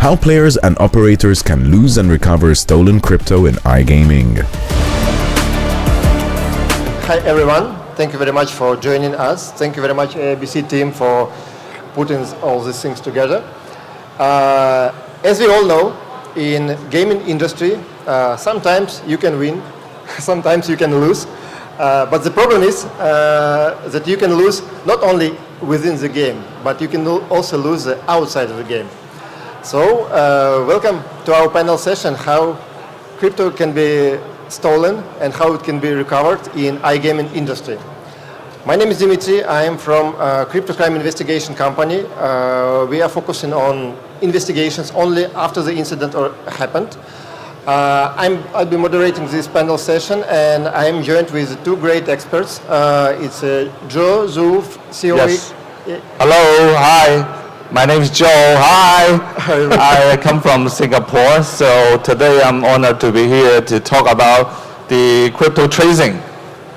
How players and operators can lose and recover stolen crypto in iGaming. Hi everyone, thank you very much for joining us. Thank you very much ABC team for putting all these things together. As we all know, in gaming industry, sometimes you can win, sometimes you can lose. But the problem is that you can lose not only within the game, but you can also lose outside of the game. So, welcome to our panel session, how crypto can be stolen and how it can be recovered in iGaming industry. My name is Dmitri. I am from a crypto crime investigation company. We are focusing on investigations only after the incident happened. I'll be moderating this panel session, and I am joined with two great experts. It's Joe Zhou, COE. Yes. Hello, hi. My name is Joe. Hi. I come from Singapore, so today I'm honored to be here to talk about the crypto tracing.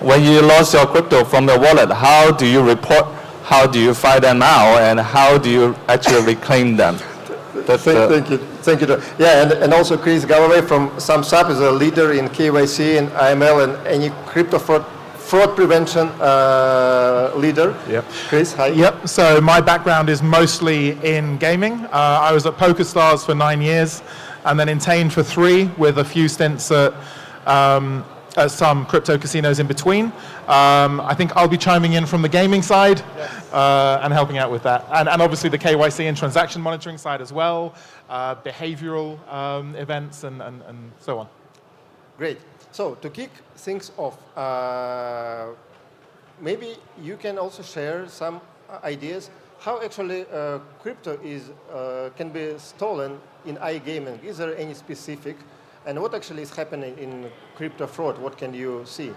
When you lost your crypto from your wallet, how do you report, how do you find them out, and how do you actually reclaim them? Thank you. Yeah, and also Kris Galloway from SumSub is a leader in KYC and AML and any crypto fraud prevention leader. Yep. Kris, hi. Yep, so my background is mostly in gaming. I was at PokerStars for 9 years and then in Tane for 3 with a few stints at some crypto casinos in between. I think I'll be chiming in from the gaming side and helping out with that. And obviously the KYC and transaction monitoring side as well, behavioral events and so on. Great. So to kick things off, maybe you can also share some ideas how actually crypto can be stolen in iGaming. Is there any specific? And what actually is happening in crypto fraud? What can you see?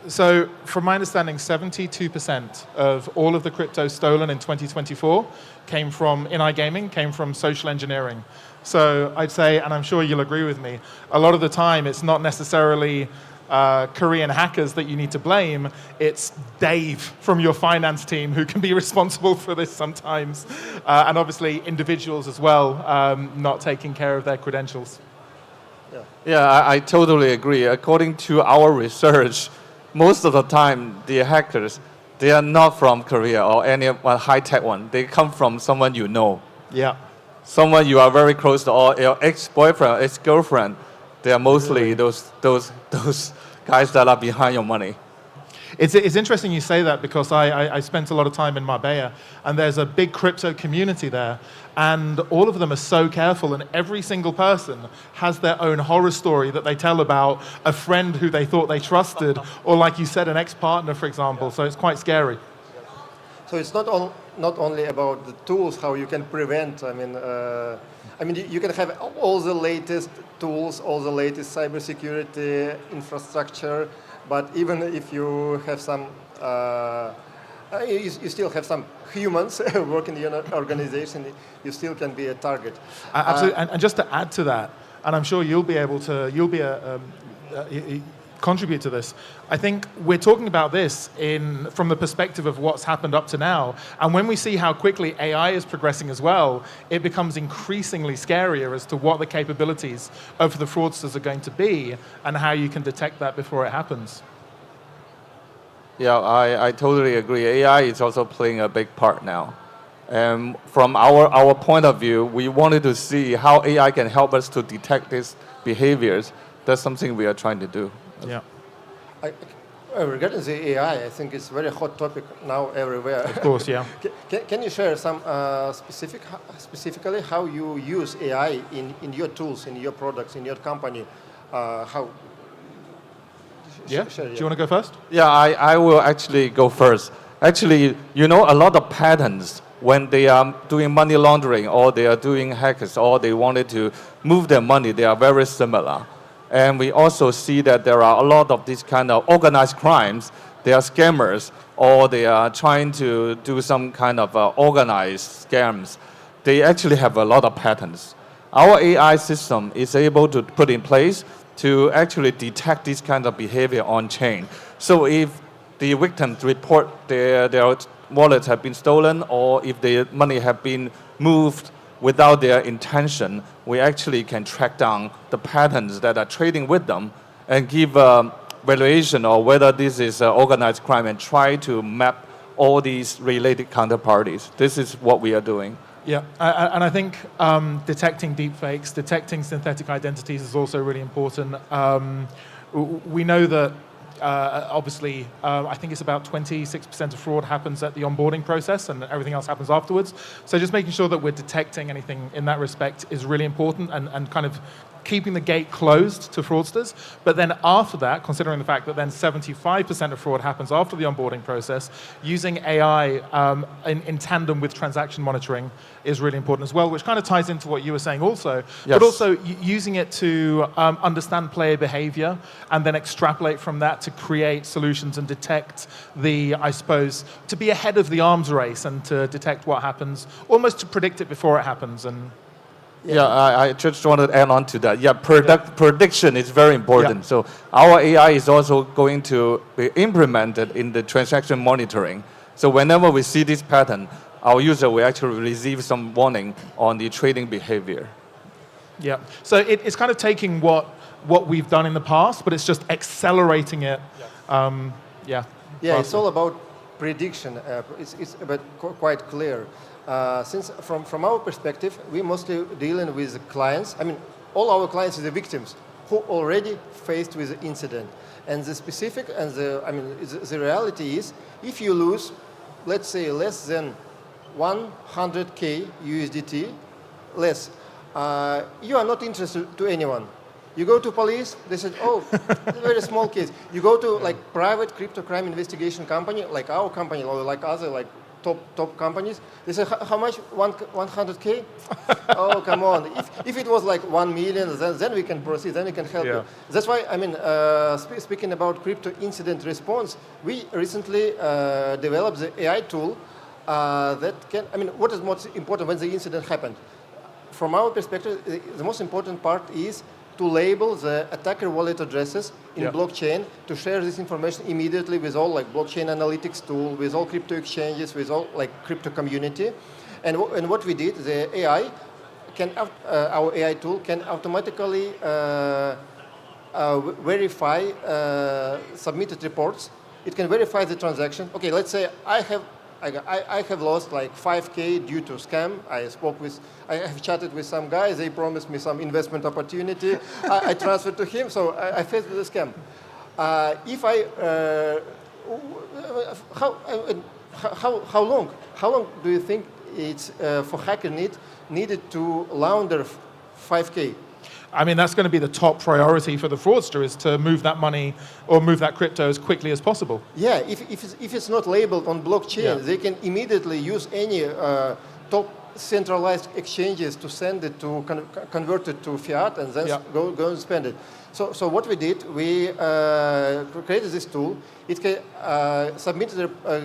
So from my understanding, 72% of all of the crypto stolen in 2024 came from, in iGaming, came from social engineering. So I'd say, and I'm sure you'll agree with me, a lot of the time it's not necessarily Korean hackers that you need to blame, it's Dave from your finance team who can be responsible for this sometimes. And obviously individuals as well, not taking care of their credentials. Yeah, I totally agree. According to our research, most of the time, the hackers, they are not from Korea or any high-tech one. They come from someone you know. Yeah. Someone you are very close to, or your ex-boyfriend, ex-girlfriend. They are mostly those guys that are behind your money. It's interesting you say that because I spent a lot of time in Marbella and there's a big crypto community there and all of them are so careful and every single person has their own horror story that they tell about a friend who they thought they trusted or like you said, an ex-partner, for example, so it's quite scary. So it's not only about the tools, how you can prevent, I mean, you can have all the latest tools, all the latest cybersecurity infrastructure, but even if you have some, you still have some humans working in your organization, you still can be a target. Absolutely, and just to add to that, and I'm sure you'll be contribute to this. I think we're talking about this from the perspective of what's happened up to now. And when we see how quickly AI is progressing as well, it becomes increasingly scarier as to what the capabilities of the fraudsters are going to be and how you can detect that before it happens. Yeah, I totally agree. AI is also playing a big part now. And from our point of view, we wanted to see how AI can help us to detect these behaviors. That's something we are trying to do. Yeah. Regarding the AI, I think it's a very hot topic now everywhere. Of course, yeah. Can you share some specifically how you use AI in your tools, in your products, in your company? How? Yeah. Share, Do you want to go first? Yeah, I will actually go first. Actually, you know, a lot of patterns when they are doing money laundering or they are doing hackers or they wanted to move their money, they are very similar. And we also see that there are a lot of these kind of organized crimes. They are scammers or they are trying to do some kind of organized scams. They actually have a lot of patterns. Our AI system is able to put in place to actually detect this kind of behavior on chain. So if the victims report their wallets have been stolen or if their money have been moved without their intention, we actually can track down the patterns that are trading with them and give valuation or whether this is organized crime and try to map all these related counterparties. This is what we are doing. Yeah, and I think detecting deepfakes, detecting synthetic identities is also really important. We know that obviously, I think it's about 26% of fraud happens at the onboarding process and everything else happens afterwards. So just making sure that we're detecting anything in that respect is really important and kind of keeping the gate closed to fraudsters. But then after that, considering the fact that then 75% of fraud happens after the onboarding process, using AI in tandem with transaction monitoring is really important as well, which kind of ties into what you were saying also. Yes. But also using it to understand player behavior and then extrapolate from that to create solutions and detect the, I suppose, to be ahead of the arms race and to detect what happens, almost to predict it before it happens. And Yeah, I just wanted to add on to that. Yeah, prediction is very important. Yeah. So our AI is also going to be implemented in the transaction monitoring. So whenever we see this pattern, our user will actually receive some warning on the trading behavior. yeah, so it's kind of taking what we've done in the past, but it's just accelerating it. Yeah. Yeah, it's all about prediction. It's about quite clear. Since from our perspective, we mostly dealing with clients. I mean, all our clients are the victims who already faced with the incident. And the specific and the reality is, if you lose, let's say less than 100K USDT, less, you are not interested to anyone. You go to police, they said, oh, very small case. You go to like private crypto crime investigation company, like our company or like other like top companies, they say, how much? 100K? Oh, come on. If it was like 1 million, then we can proceed, then we can help you. That's why, I mean, speaking about crypto incident response, we recently developed the AI tool that can, I mean, what is most important when the incident happened? From our perspective, the most important part is to label the attacker wallet addresses in blockchain, to share this information immediately with all like blockchain analytics tool, with all crypto exchanges, with all like crypto community. And what we did, the AI can, our AI tool can automatically verify submitted reports. It can verify the transaction. Okay, let's say I have lost like 5K due to scam. I have chatted with some guys. They promised me some investment opportunity. I transferred to him, so I faced with a scam. How long do you think it's for hacker needed to launder 5K? I mean, that's going to be the top priority for the fraudster, is to move that money or move that crypto as quickly as possible. Yeah, if it's not labeled on blockchain, they can immediately use any top centralized exchanges to send it to convert it to fiat and then go and spend it. So what we did, we created this tool. It can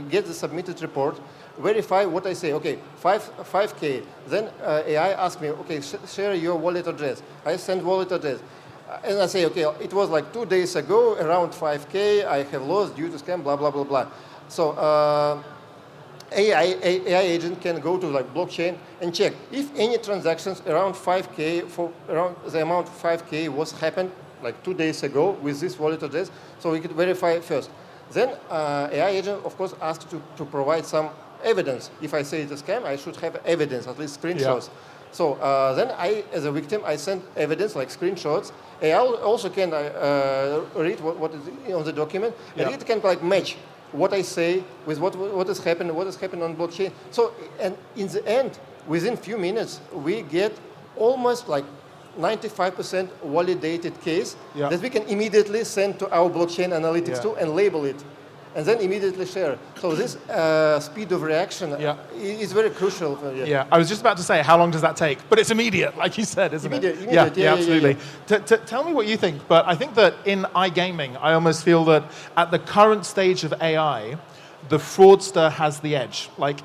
get the submitted report, verify what I say. Okay, 5K. Then AI asks me, okay, share your wallet address. I send wallet address. And I say, okay, it was like 2 days ago, around 5K, I have lost due to scam, blah, blah, blah, blah. So AI agent can go to like blockchain and check if any transactions around 5K, for around the amount 5K was happened like 2 days ago with this wallet address, so we could verify first. Then AI agent, of course, asked to provide some evidence. If I say it's a scam, I should have evidence, at least screenshots. So then I, as a victim, I send evidence like screenshots. AI also can read what is on the document, and it can like match what I say with what has happened on blockchain. So, and in the end, within few minutes, we get almost like 95% validated case that we can immediately send to our blockchain analytics tool and label it, and then immediately share. So this speed of reaction is very crucial. I was just about to say, how long does that take? But it's immediate, like you said, isn't it? Immediate, absolutely. Tell me what you think, but I think that in iGaming, I almost feel that at the current stage of AI, the fraudster has the edge. Like,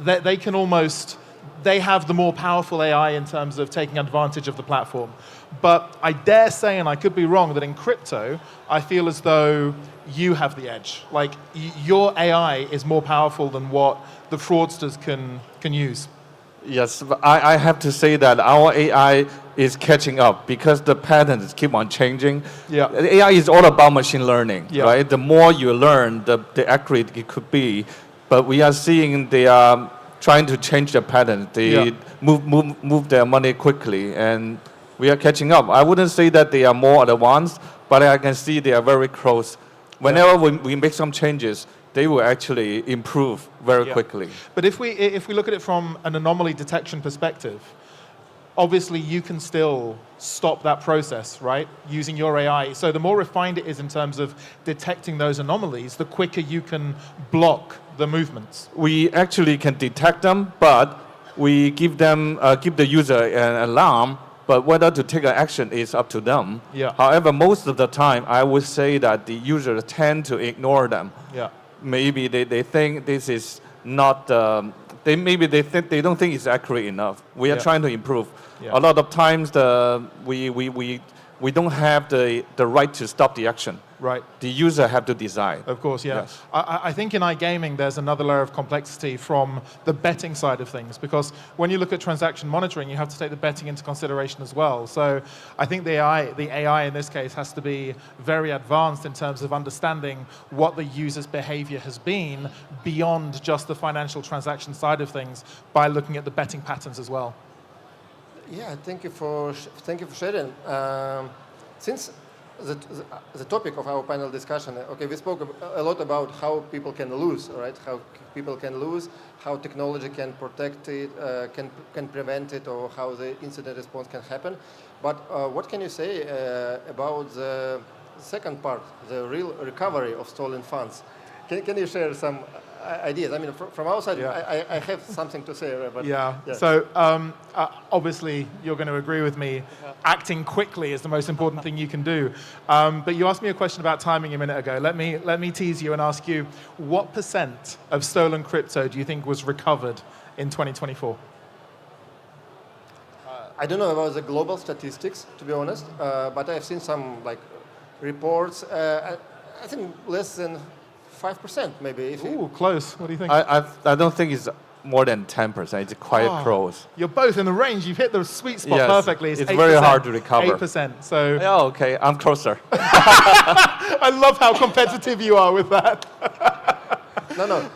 they can almost, they have the more powerful AI in terms of taking advantage of the platform. But I dare say, and I could be wrong, that in crypto, I feel as though you have the edge. Like, your AI is more powerful than what the fraudsters can use. Yes, but I have to say that our AI is catching up because the patterns keep on changing. Yeah. The AI is all about machine learning, Yeah. right? The more you learn, the accurate it could be. But we are seeing they are trying to change the pattern. They Yeah. move their money quickly, and we are catching up. I wouldn't say that they are more advanced, but I can see they are very close. Whenever we make some changes, they will actually improve very Yeah. quickly. But if we look at it from an anomaly detection perspective, obviously you can still stop that process, right, using your AI. So the more refined it is in terms of detecting those anomalies, the quicker you can block the movements. We actually can detect them, but we give the user an alarm. But whether to take an action is up to them. Yeah. However, most of the time, I would say that the users tend to ignore them. Yeah. Maybe they think this is not. They don't think it's accurate enough. We are Yeah. trying to improve. Yeah. A lot of times we don't have the right to stop the action. Right. The user have to decide. Of course, yeah. Yes. I think in iGaming there's another layer of complexity from the betting side of things, because when you look at transaction monitoring, you have to take the betting into consideration as well. So I think the AI in this case has to be very advanced in terms of understanding what the user's behavior has been beyond just the financial transaction side of things by looking at the betting patterns as well. Yeah, thank you for sharing. Since the topic of our panel discussion, okay, we spoke a lot about how people can lose, right? How people can lose, how technology can protect it, can prevent it, or how the incident response can happen. But what can you say about the second part, the real recovery of stolen funds? Can you share some ideas? I mean, from our side, Yeah. I have something to say. But Yeah. So obviously, you're going to agree with me. Acting quickly is the most important thing you can do. But you asked me a question about timing a minute ago. Let me tease you and ask you, what % of stolen crypto do you think was recovered in 2024? I don't know about the global statistics, to be honest, but I've seen some reports. I think less than 5%, maybe. If Ooh, close. What do you think? I don't think it's more than 10%. It's quite close. You're both in the range. You've hit the sweet spot Yes, perfectly. it's very hard to recover. 8%. So Yeah, okay, I'm closer. I love how competitive you are with that. No.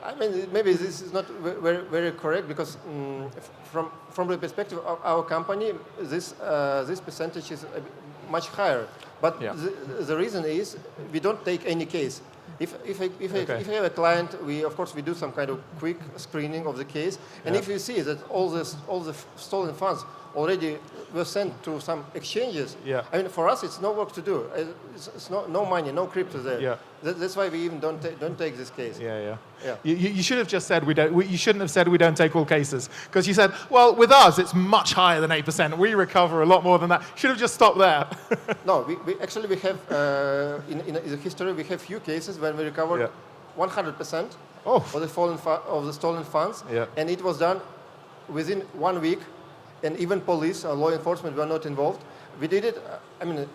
I mean, maybe this is not very correct, because from the perspective of our company, this percentage is much higher. But the reason is we don't take any case. If you have a client, of course we do some kind of quick screening of the case, and if you see that all the stolen funds already were sent to some exchanges, I mean, for us it's no work to do. It's no money, no crypto there. Yeah. That's why we even don't take this case. Yeah. Yeah. You should have just said we don't. You shouldn't have said we don't take all cases, because you said, well, with us it's much higher than 8%. We recover a lot more than that. Should have just stopped there. No, we actually have in the history we have few cases when we recovered 100% of the stolen funds, and it was done within 1 week, and even police or law enforcement were not involved. We did it. I mean,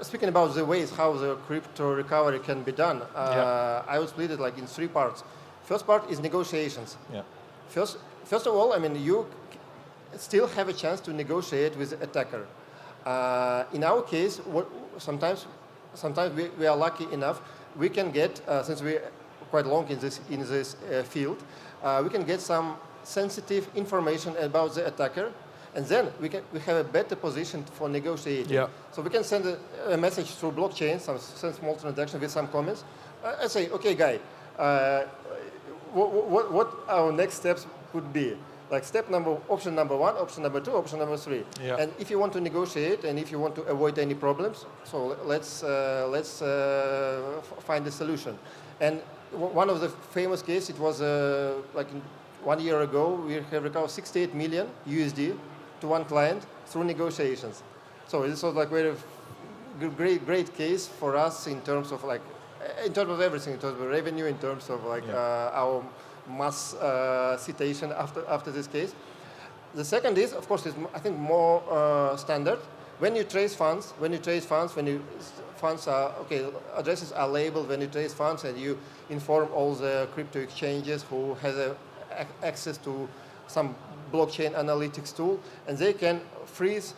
speaking about the ways how the crypto recovery can be done, I would split it in 3 parts. First part is negotiations. Yeah. First of all, I mean, you still have a chance to negotiate with the attacker. In our case, sometimes we are lucky enough. We can get, since we're quite long in this field, we can get some sensitive information about the attacker. And then we have a better position for negotiating. Yeah. So we can send a message through blockchain, send small transaction with some comments. I say, okay, guy, what our next steps would be? Like option number 1, option number 2, option number 3. Yeah. And if you want to negotiate and if you want to avoid any problems, so let's find a solution. And one of the famous cases, it was 1 year ago, we have recovered 68 million USD to one client through negotiations. So this was very great case for us in terms of everything, in terms of revenue, in terms of our mass citation after this case. The second is, of course, is I think more standard. When you trace funds, addresses are labeled. When you trace funds and you inform all the crypto exchanges who has access to some blockchain analytics tool, and they can freeze.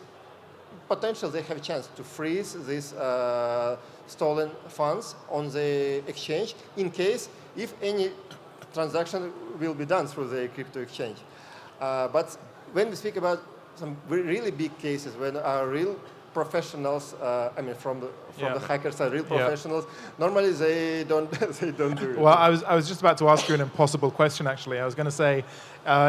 They have a chance to freeze these stolen funds on the exchange in case if any transaction will be done through the crypto exchange. But when we speak about some really big cases when our real professionals, from the hackers are real professionals. Normally they don't do it. Well, I was just about to ask you an impossible question. Actually, I was going to say,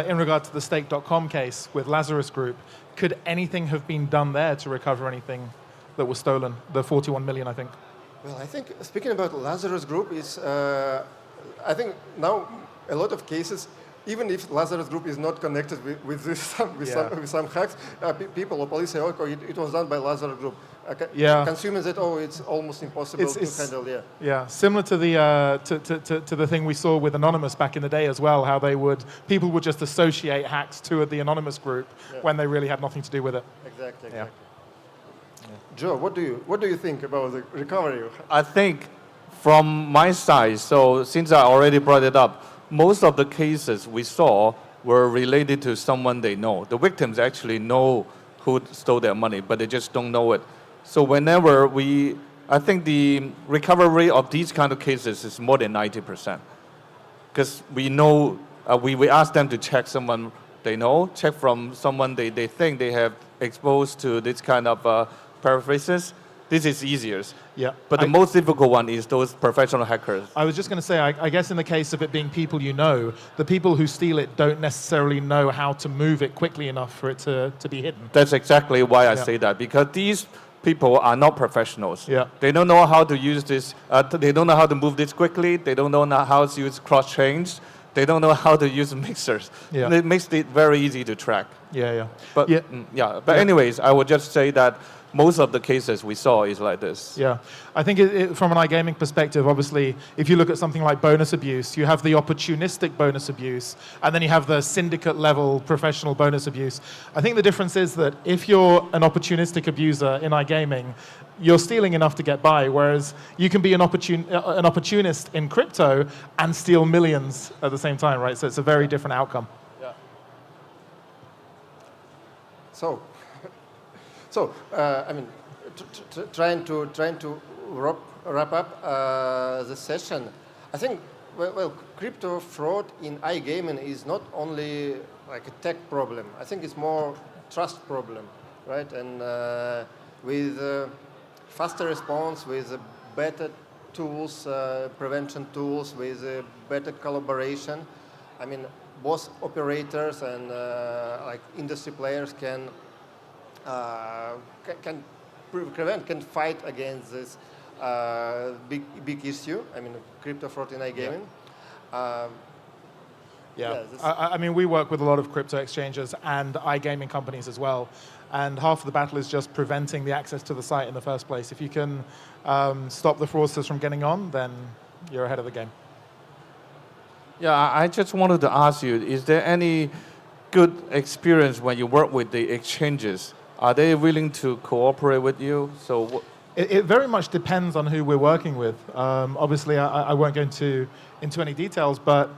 in regard to the Stake.com case with Lazarus Group, could anything have been done there to recover anything that was stolen? The 41 million, I think. Well, I think speaking about Lazarus Group is, I think now a lot of cases. Even if Lazarus Group is not connected with some hacks, people or police say, "Okay, it was done by Lazarus Group." Consumers that it's almost impossible to handle. Yeah, similar to the to the thing we saw with Anonymous back in the day as well. How people would just associate hacks to the Anonymous group when they really had nothing to do with it. Exactly. Joe, what do you think about the recovery? I think from my side, so since I already brought it up, most of the cases we saw were related to someone they know. The victims actually know who stole their money, but they just don't know it. So whenever I think the recovery rate of these kind of cases is more than 90%. Because we know, we ask them to check someone they know, check from someone they think they have exposed to this kind of paraphrases. This is easier. Yeah. But the most difficult one is those professional hackers. I was just going to say, I guess in the case of it being people you know, the people who steal it don't necessarily know how to move it quickly enough for it to be hidden. That's exactly why I say that, because these people are not professionals. Yeah. They don't know how to use this. They don't know how to move this quickly. They don't know how to use cross chains. They don't know how to use mixers. Yeah. And it makes it very easy to track. But anyways, I would just say that most of the cases we saw is like this. Yeah, I think from an iGaming perspective, obviously, if you look at something like bonus abuse, you have the opportunistic bonus abuse, and then you have the syndicate-level professional bonus abuse. I think the difference is that if you're an opportunistic abuser in iGaming, you're stealing enough to get by, whereas you can be an opportunist in crypto and steal millions at the same time, right? So it's a very different outcome. Yeah. So, trying to wrap up the session, I think, crypto fraud in iGaming is not only like a tech problem. I think it's more trust problem, right? And with faster response, with better tools, prevention tools, with better collaboration, both operators and industry players can fight against this big issue. Crypto fraud in iGaming. We work with a lot of crypto exchanges and iGaming companies as well. And half of the battle is just preventing the access to the site in the first place. If you can stop the fraudsters from getting on, then you're ahead of the game. Yeah, I just wanted to ask you, is there any good experience when you work with the exchanges? Are they willing to cooperate with you? It very much depends on who we're working with. Obviously, I won't go into any details, but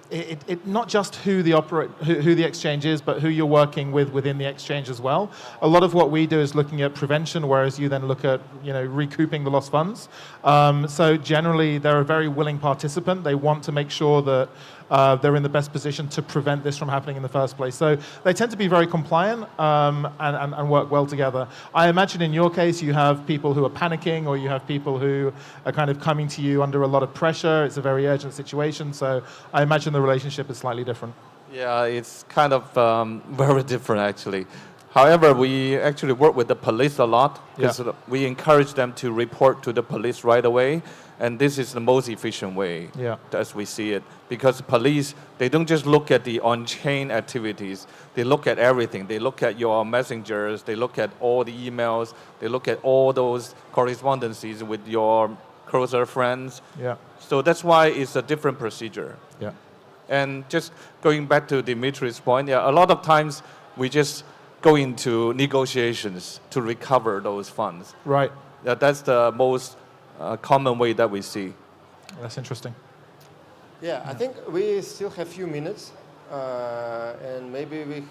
it not just who the exchange is, but who you're working with within the exchange as well. A lot of what we do is looking at prevention, whereas you then look at recouping the lost funds. So generally, they're a very willing participant. They want to make sure that they're in the best position to prevent this from happening in the first place. So they tend to be very compliant and work well together. I imagine in your case, you have people who are panicking, or you have people who are kind of coming to you under a lot of pressure. It's a very urgent situation. So I imagine the relationship is slightly different. Yeah, it's kind of very different, actually. However, we actually work with the police a lot, because we encourage them to report to the police right away. And this is the most efficient way, as we see it. Because police, they don't just look at the on-chain activities. They look at everything. They look at your messengers. They look at all the emails. They look at all those correspondences with your closer friends. Yeah. So that's why it's a different procedure. Yeah. And just going back to Dmitri's point, a lot of times we just go into negotiations to recover those funds. Right. That's the most common way that we see. That's interesting. Yeah, I think we still have a few minutes. and maybe we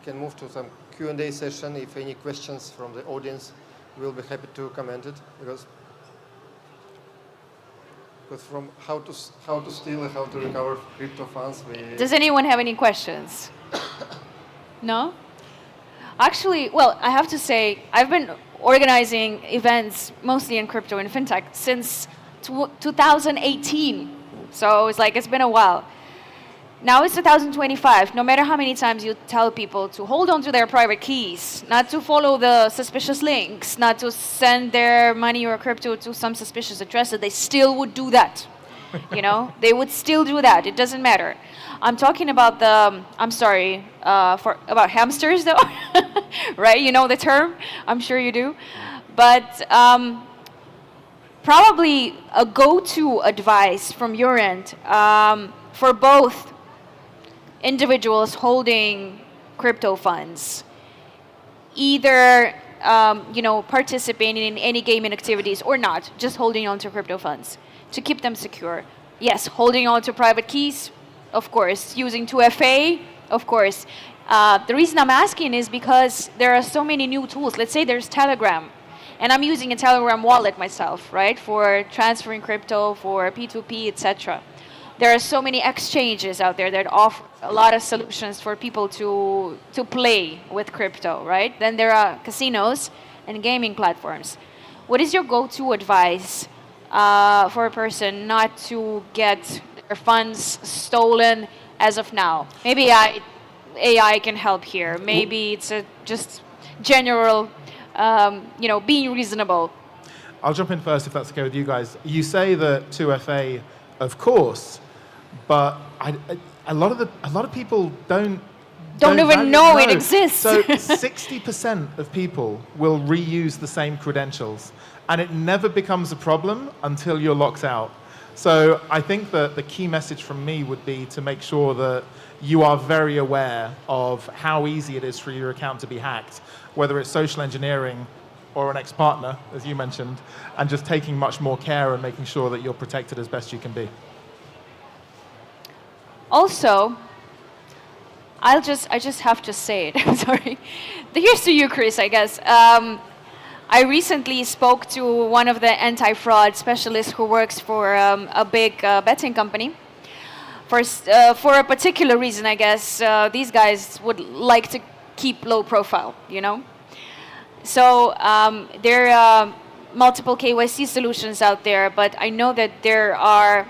can move to some Q&A session. If any questions from the audience, we'll be happy to comment it, because from how to steal and how to recover crypto funds. Does anyone have any questions? No? Actually, well, I have to say, I've been organizing events mostly in crypto and fintech since 2018. So it's been a while. Now it's 2025. No matter how many times you tell people to hold on to their private keys, not to follow the suspicious links, not to send their money or crypto to some suspicious address, they still would do that. They would still do that. It doesn't matter. I'm talking about about hamsters though, right? You know the term? I'm sure you do. But probably a go-to advice from your end for both individuals holding crypto funds, either participating in any gaming activities or not, just holding on to crypto funds to keep them secure. Yes, holding on to private keys, of course. Using 2FA, of course. The reason I'm asking is because there are so many new tools. Let's say there's Telegram, and I'm using a Telegram wallet myself, right, for transferring crypto, for P2P, etc. There are so many exchanges out there that offer a lot of solutions for people to play with crypto, right? Then there are casinos and gaming platforms. What is your go-to advice for a person not to get their funds stolen as of now? Maybe AI can help here. Maybe it's just general, being reasonable. I'll jump in first if that's okay with you guys. You say that 2FA, of course, but a lot of people don't even know it exists. So 60% of people will reuse the same credentials, and it never becomes a problem until you're locked out. So I think that the key message from me would be to make sure that you are very aware of how easy it is for your account to be hacked, whether it's social engineering or an ex-partner, as you mentioned, and just taking much more care and making sure that you're protected as best you can be. Also, I just have to say it. I'm sorry. Here's to you, Kris, I guess. I recently spoke to one of the anti-fraud specialists who works for a big betting company. For a particular reason, I guess, these guys would like to keep low profile, So there are multiple KYC solutions out there, but I know that there are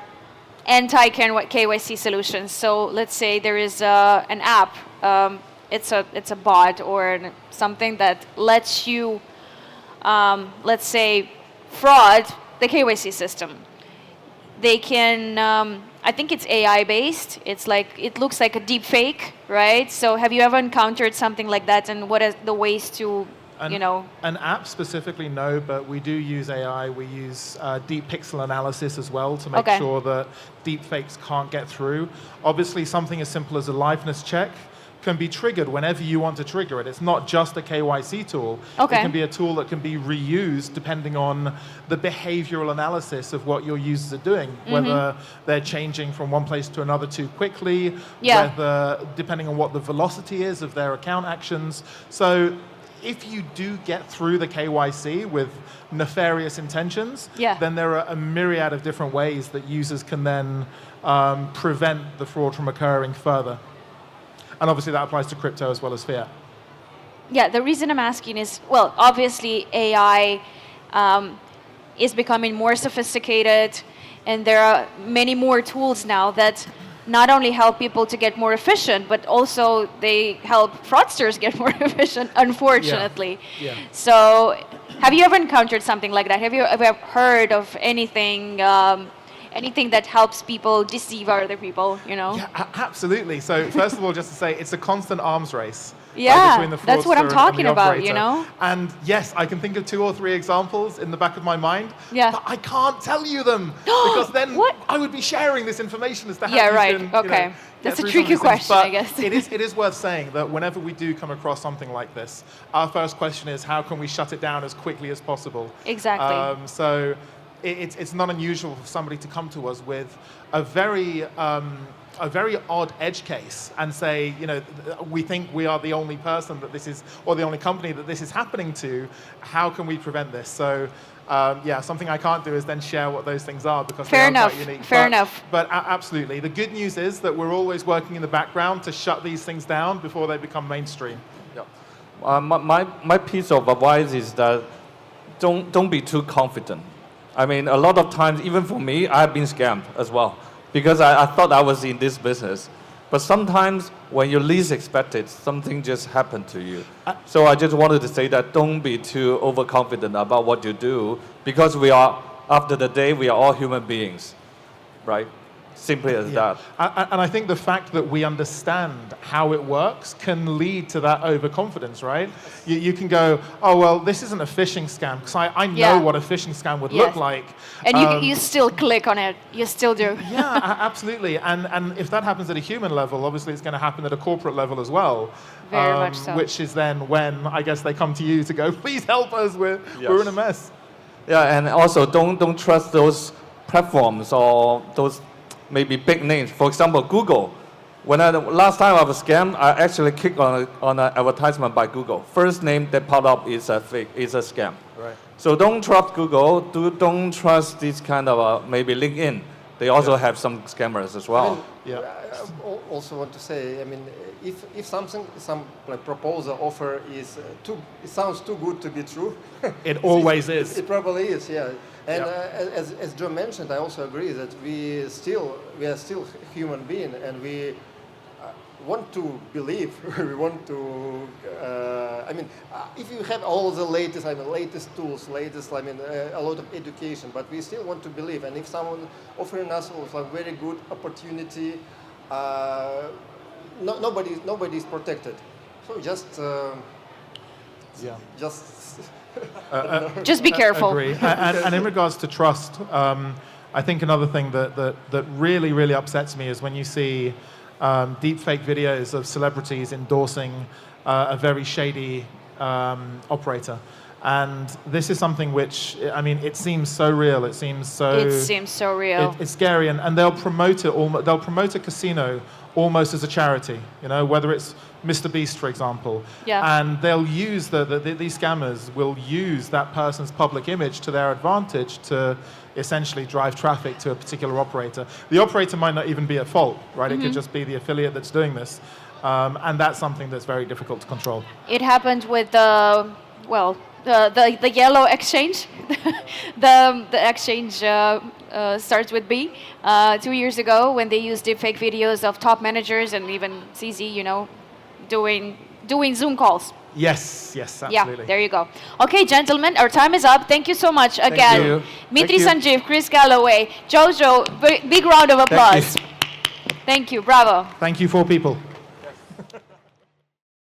anti-KYC solutions. So let's say there is an app, it's a bot or something that lets you, let's say, fraud the KYC system. They can, I think it's AI based. It looks like a deep fake, right? So have you ever encountered something like that, and what are the ways to, An app specifically, no, but we do use AI. We use deep pixel analysis as well to make sure that deep fakes can't get through. Obviously, something as simple as a liveness check can be triggered whenever you want to trigger it. It's not just a KYC tool. It can be a tool that can be reused depending on the behavioral analysis of what your users are doing, whether they're changing from one place to another too quickly, whether depending on what the velocity is of their account actions. So if you do get through the KYC with nefarious intentions, then there are a myriad of different ways that users can then prevent the fraud from occurring further. And obviously that applies to crypto as well as fiat. Yeah, the reason I'm asking is, well, obviously AI is becoming more sophisticated, and there are many more tools now that not only help people to get more efficient, but also they help fraudsters get more efficient, unfortunately. So have you ever encountered something like that? Have you ever heard of anything anything that helps people deceive other people, Yeah, absolutely. So first of all, just to say, it's a constant arms race. Yeah, between the that's what I'm talking about, And yes, I can think of 2 or 3 examples in the back of my mind, but I can't tell you them because then I would be sharing this information as to how you can, That's a tricky question, I guess. it is worth saying that whenever we do come across something like this, our first question is how can we shut it down as quickly as possible? Exactly. So it's not unusual for somebody to come to us with a very a very odd edge case and say, you know, we think we are the only person that this is, or the only company that this is happening to. How can we prevent this? So, yeah, something I can't do is then share what those things are because Fair they are enough. quite unique. Fair enough. But absolutely, the good news is that we're always working in the background to shut these things down before they become mainstream. Yeah. My piece of advice is that don't be too confident. I mean, a lot of times, even for me, I've been scammed as well because I thought I was in this business. But sometimes when you least expect it, something just happened to you. So I just wanted to say that don't be too overconfident about what you do because we are, after the day, we are all human beings, right? Simply as that. And I think the fact that we understand how it works can lead to that overconfidence, right? You can go, oh, well, this isn't a phishing scam, because I know what a phishing scam would look like. And you still click on it. You still do. Yeah, absolutely. And if that happens at a human level, obviously it's going to happen at a corporate level as well. Very much so. Which is then when, I guess, they come to you to go, please help us, we're in a mess. Yeah, and also don't trust those platforms or those maybe big names. For example, Google. Last time I was scammed, I actually clicked on an advertisement by Google. First name that popped up is a fake, is a scam. Right. So don't trust Google. Don't trust this kind of maybe LinkedIn. They also have some scammers as well. I also want to say, I mean, if some like proposal offer is it sounds too good to be true. It always is. It probably is, yeah. And as Joe mentioned, I also agree that we are still human beings, and we want to believe. We want to. If you have all the latest, latest tools, a lot of education, but we still want to believe. And if someone offering us a very good opportunity, nobody is protected. So just. Just be careful. Agree. And in regards to trust, I think another thing that really, really upsets me is when you see deepfake videos of celebrities endorsing a very shady operator. And this is something which, I mean, it seems so real. It seems so real. It's scary, and they'll promote it. They'll promote a casino almost as a charity. You know, whether it's Mr. Beast, for example. Yeah. And they'll use these scammers will use that person's public image to their advantage to essentially drive traffic to a particular operator. The operator might not even be at fault, right? Mm-hmm. It could just be the affiliate that's doing this, and that's something that's very difficult to control. It happened with the yellow exchange. the exchange starts with B. 2 years ago, when they used deepfake videos of top managers and even CZ, you know, doing Zoom calls. Yes, absolutely. Yeah, there you go. Okay, gentlemen, our time is up. Thank you so much again. Dmitrii Sandzhiev, Kris Galloway, Joe Zhou, big round of applause. Thank you, bravo. Thank you, 4 people.